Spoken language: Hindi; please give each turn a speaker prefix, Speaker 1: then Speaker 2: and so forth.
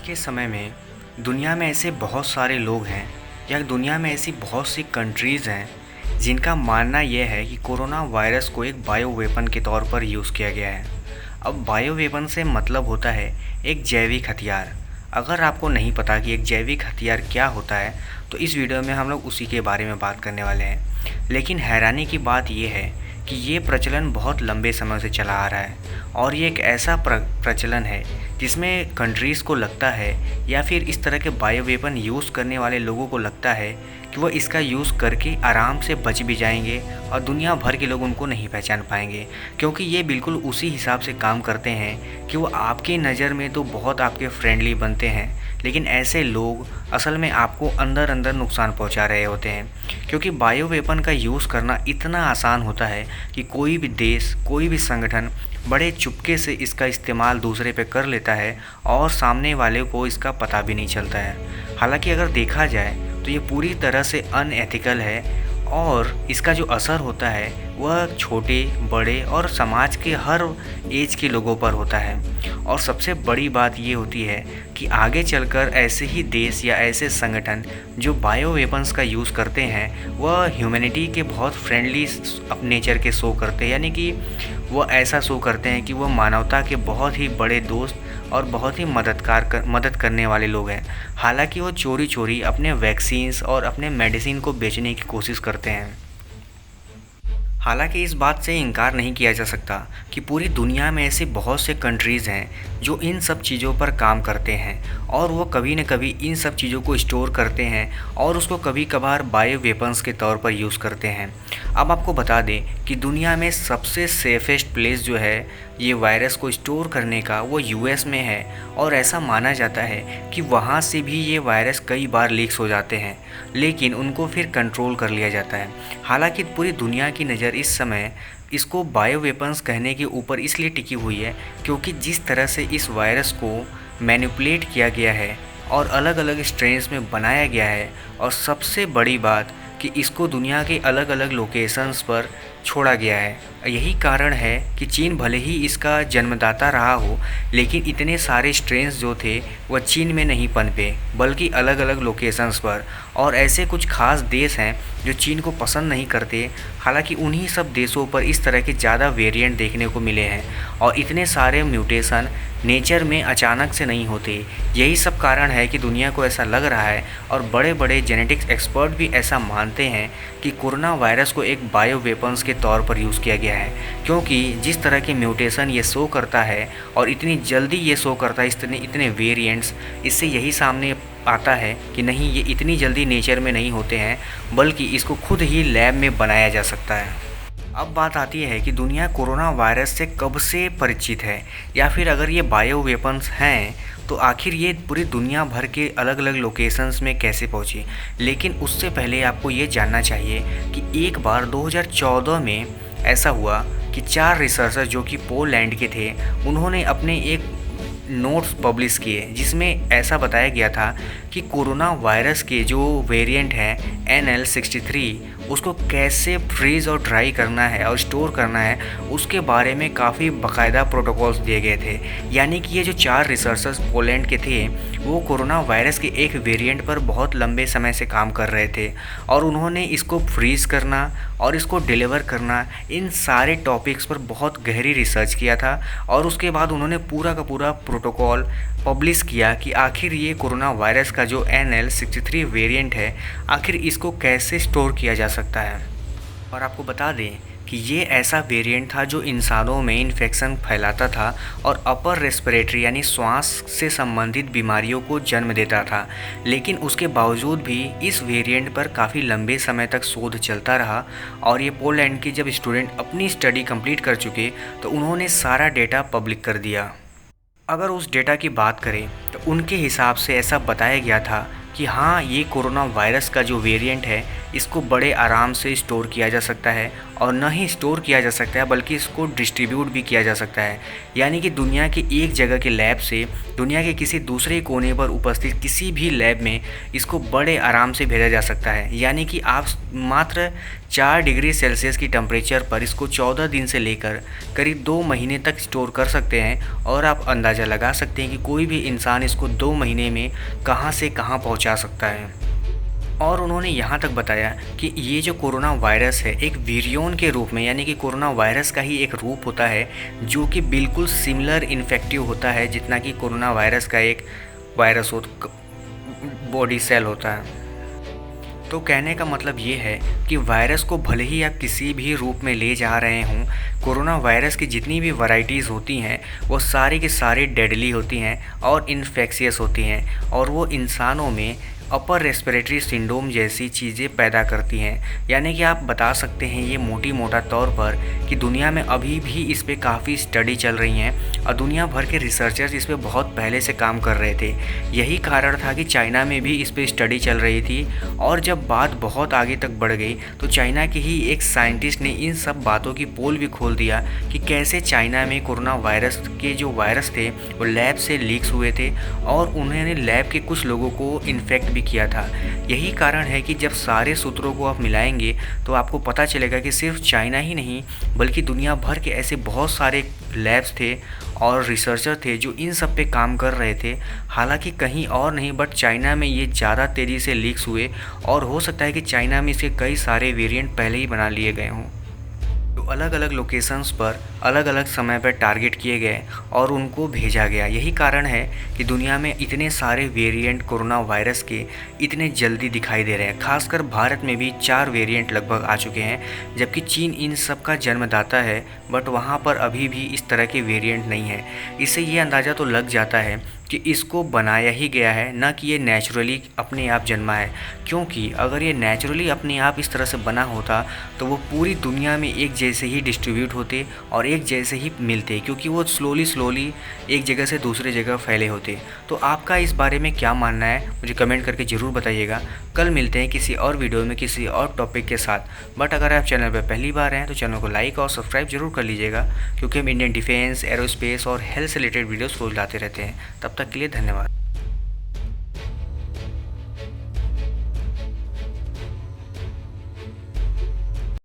Speaker 1: के समय में दुनिया में ऐसे बहुत सारे लोग हैं या दुनिया में ऐसी बहुत सी कंट्रीज़ हैं जिनका मानना यह है कि कोरोना वायरस को एक बायो वेपन के तौर पर यूज़ किया गया है। अब बायो वेपन से मतलब होता है एक जैविक हथियार। अगर आपको नहीं पता कि एक जैविक हथियार क्या होता है तो इस वीडियो में हम लोग उसी के बारे में बात करने वाले हैं। लेकिन हैरानी की बात यह है कि ये प्रचलन बहुत लंबे समय से चला आ रहा है और ये एक ऐसा प्रचलन है जिसमें कंट्रीज़ को लगता है या फिर इस तरह के बायो वेपन यूज़ करने वाले लोगों को लगता है कि वह इसका यूज़ करके आराम से बच भी जाएंगे और दुनिया भर के लोग उनको नहीं पहचान पाएंगे, क्योंकि ये बिल्कुल उसी हिसाब से काम करते हैं कि वो आपकी नज़र में तो बहुत आपके फ्रेंडली बनते हैं, लेकिन ऐसे लोग असल में आपको अंदर अंदर नुकसान पहुंचा रहे होते हैं। क्योंकि बायो वेपन का यूज़ करना इतना आसान होता है कि कोई भी देश, कोई भी संगठन बड़े चुपके से इसका इस्तेमाल दूसरे पे कर लेता है और सामने वाले को इसका पता भी नहीं चलता है। हालांकि अगर देखा जाए तो ये पूरी तरह से अनएथिकल है और इसका जो असर होता है वह छोटे, बड़े और समाज के हर एज के लोगों पर होता है। और सबसे बड़ी बात ये होती है कि आगे चलकर ऐसे ही देश या ऐसे संगठन जो बायो वेपन्स का यूज़ करते हैं वह ह्यूमैनिटी के बहुत फ्रेंडली नेचर के शो करते हैं, यानी कि वह ऐसा शो करते हैं कि वह मानवता के बहुत ही बड़े दोस्त और बहुत ही मदद करने वाले लोग हैं। हालांकि वो चोरी चोरी अपने वैक्सीन्स और अपने मेडिसिन को बेचने की कोशिश करते हैं। हालांकि इस बात से इनकार नहीं किया जा सकता कि पूरी दुनिया में ऐसी बहुत से कंट्रीज़ हैं जो इन सब चीज़ों पर काम करते हैं और वो कभी न कभी इन सब चीज़ों को स्टोर करते हैं और उसको कभी कभार बायो वेपन्स के तौर पर यूज़ करते हैं। अब आपको बता दें कि दुनिया में सबसे सेफेस्ट प्लेस जो है ये वायरस को स्टोर करने का वो यूएस में है और ऐसा माना जाता है कि वहाँ से भी ये वायरस कई बार लीक्स हो जाते हैं, लेकिन उनको फिर कंट्रोल कर लिया जाता है। हालांकि पूरी दुनिया की नज़र इस समय इसको बायो वेपन्स कहने के ऊपर इसलिए टिकी हुई है क्योंकि जिस तरह से इस वायरस को मैनिपुलेट किया गया है और अलग अलग स्ट्रेन्स में बनाया गया है, और सबसे बड़ी बात कि इसको दुनिया के अलग अलग लोकेशंस पर छोड़ा गया है। यही कारण है कि चीन भले ही इसका जन्मदाता रहा हो, लेकिन इतने सारे स्ट्रेन्स जो थे वह चीन में नहीं पनपे बल्कि अलग अलग लोकेशंस पर। और ऐसे कुछ खास देश हैं जो चीन को पसंद नहीं करते, हालांकि उन्हीं सब देशों पर इस तरह के ज़्यादा वेरिएंट देखने को मिले हैं और इतने सारे म्यूटेशन नेचर में अचानक से नहीं होते। यही सब कारण है कि दुनिया को ऐसा लग रहा है और बड़े बड़े जेनेटिक्स एक्सपर्ट भी ऐसा मानते हैं कि कोरोना वायरस को एक बायो वेपन्स के तौर पर यूज़ किया गया है, क्योंकि जिस तरह के म्यूटेशन ये शो करता है और इतनी जल्दी ये शो करता है, इतने वेरिएंट्स, इससे यही सामने आता है कि नहीं, ये इतनी जल्दी नेचर में नहीं होते हैं बल्कि इसको खुद ही लैब में बनाया जा सकता है। अब बात आती है कि दुनिया कोरोना वायरस से कब से परिचित है, या फिर अगर ये बायो वेपन्स हैं तो आखिर ये पूरी दुनिया भर के अलग अलग लोकेशंस में कैसे पहुँची। लेकिन उससे पहले आपको ये जानना चाहिए कि एक बार 2014 में ऐसा हुआ कि 4 रिसर्चर जो कि पोलैंड के थे, उन्होंने अपने एक नोट्स पब्लिश किए जिसमें ऐसा बताया गया था कि कोरोना वायरस के जो वेरिएंट हैं NL63 उसको कैसे फ्रीज़ और ड्राई करना है और स्टोर करना है, उसके बारे में काफ़ी बाकायदा प्रोटोकॉल्स दिए गए थे। यानी कि ये जो 4 रिसर्चर्स पोलैंड के थे वो कोरोना वायरस के एक वेरिएंट पर बहुत लंबे समय से काम कर रहे थे और उन्होंने इसको फ्रीज़ करना और इसको डिलीवर करना, इन सारे टॉपिक्स पर बहुत गहरी रिसर्च किया था। और उसके बाद उन्होंने पूरा का पूरा प्रोटोकॉल पब्लिश किया कि आखिर ये कोरोना वायरस का जो NL63 वेरिएंट है आखिर इसको कैसे स्टोर किया जा सकता है। और आपको बता दें कि ये ऐसा वेरिएंट था जो इंसानों में इन्फेक्शन फैलाता था और अपर रेस्पिरेटरी यानी श्वास से संबंधित बीमारियों को जन्म देता था। लेकिन उसके बावजूद भी इस वेरिएंट पर काफ़ी लंबे समय तक शोध चलता रहा और ये पोलैंड के जब स्टूडेंट अपनी स्टडी कंप्लीट कर चुके तो उन्होंने सारा डेटा पब्लिक कर दिया। अगर उस डेटा की बात करें तो उनके हिसाब से ऐसा बताया गया था कि हाँ, ये कोरोना वायरस का जो वेरिएंट है इसको बड़े आराम से स्टोर किया जा सकता है और न ही स्टोर किया जा सकता है बल्कि इसको डिस्ट्रीब्यूट भी किया जा सकता है। यानी कि दुनिया के एक जगह के लैब से दुनिया के किसी दूसरे कोने पर उपस्थित किसी भी लैब में इसको बड़े आराम से भेजा जा सकता है। यानी कि आप मात्र 4 डिग्री सेल्सियस की टेम्परेचर पर इसको 14 दिन से लेकर करीब 2 महीने तक स्टोर कर सकते हैं और आप अंदाज़ा लगा सकते हैं कि कोई भी इंसान इसको 2 महीने में कहाँ से कहाँ पहुँचा सकता है। और उन्होंने यहाँ तक बताया कि ये जो कोरोना वायरस है एक विरियन के रूप में, यानी कि कोरोना वायरस का ही एक रूप होता है जो कि बिल्कुल सिमिलर इन्फेक्टिव होता है जितना कि कोरोना वायरस का एक वायरस हो बॉडी सेल होता है। तो कहने का मतलब ये है कि वायरस को भले ही आप किसी भी रूप में ले जा रहे हों, कोरोना वायरस की जितनी भी वैरायटीज़ होती हैं वो सारी की सारी डेडली होती हैं और इन्फेक्शियस होती हैं और वो इंसानों में अपर रेस्पिरेटरी सिंड्रोम जैसी चीज़ें पैदा करती हैं। यानी कि आप बता सकते हैं ये मोटा तौर पर कि दुनिया में अभी भी इस पे काफ़ी स्टडी चल रही हैं और दुनिया भर के रिसर्चर्स इस पे बहुत पहले से काम कर रहे थे। यही कारण था कि चाइना में भी इस पे स्टडी चल रही थी और जब बात बहुत आगे तक बढ़ गई तो चाइना के ही एक साइंटिस्ट ने इन सब बातों की पोल भी खोल दिया कि कैसे चाइना में कोरोना वायरस के जो वायरस थे वो लैब से लीक्स हुए थे और उन्होंने लैब के कुछ लोगों को इन्फेक्ट भी किया था। यही कारण है कि जब सारे सूत्रों को आप मिलाएंगे तो आपको पता चलेगा कि सिर्फ चाइना ही नहीं बल्कि दुनिया भर के ऐसे बहुत सारे लैब्स थे और रिसर्चर थे जो इन सब पे काम कर रहे थे। हालांकि कहीं और नहीं बट चाइना में ये ज़्यादा तेज़ी से लीक्स हुए और हो सकता है कि चाइना में इसके कई सारे वेरिएंट पहले ही बना लिए गए हों। तो अलग अलग लोकेशंस पर अलग अलग समय पर टारगेट किए गए और उनको भेजा गया। यही कारण है कि दुनिया में इतने सारे वेरिएंट कोरोना वायरस के इतने जल्दी दिखाई दे रहे हैं। खासकर भारत में भी 4 वेरिएंट लगभग आ चुके हैं, जबकि चीन इन सब का जन्मदाता है बट वहाँ पर अभी भी इस तरह के वेरिएंट नहीं है। इससे ये अंदाज़ा तो लग जाता है कि इसको बनाया ही गया है, न कि ये नेचुरली अपने आप जन्मा है। क्योंकि अगर ये नेचुरली अपने आप इस तरह से बना होता तो वो पूरी दुनिया में एक जैसे ही डिस्ट्रीब्यूट होते और एक जैसे ही मिलते, क्योंकि वो स्लोली एक जगह से दूसरे जगह फैले होते। तो आपका इस बारे में क्या मानना है मुझे कमेंट करके ज़रूर बताइएगा। कल मिलते हैं किसी और वीडियो में किसी और टॉपिक के साथ। बट अगर आप चैनल पर पहली बार हैं तो चैनल को लाइक और सब्सक्राइब जरूर कर लीजिएगा, क्योंकि हम इंडियन डिफेंस, एरोस्पेस और हेल्थ से रिलेटेड वीडियोज़ रोज लाते रहते हैं। तब तक के लिए धन्यवाद।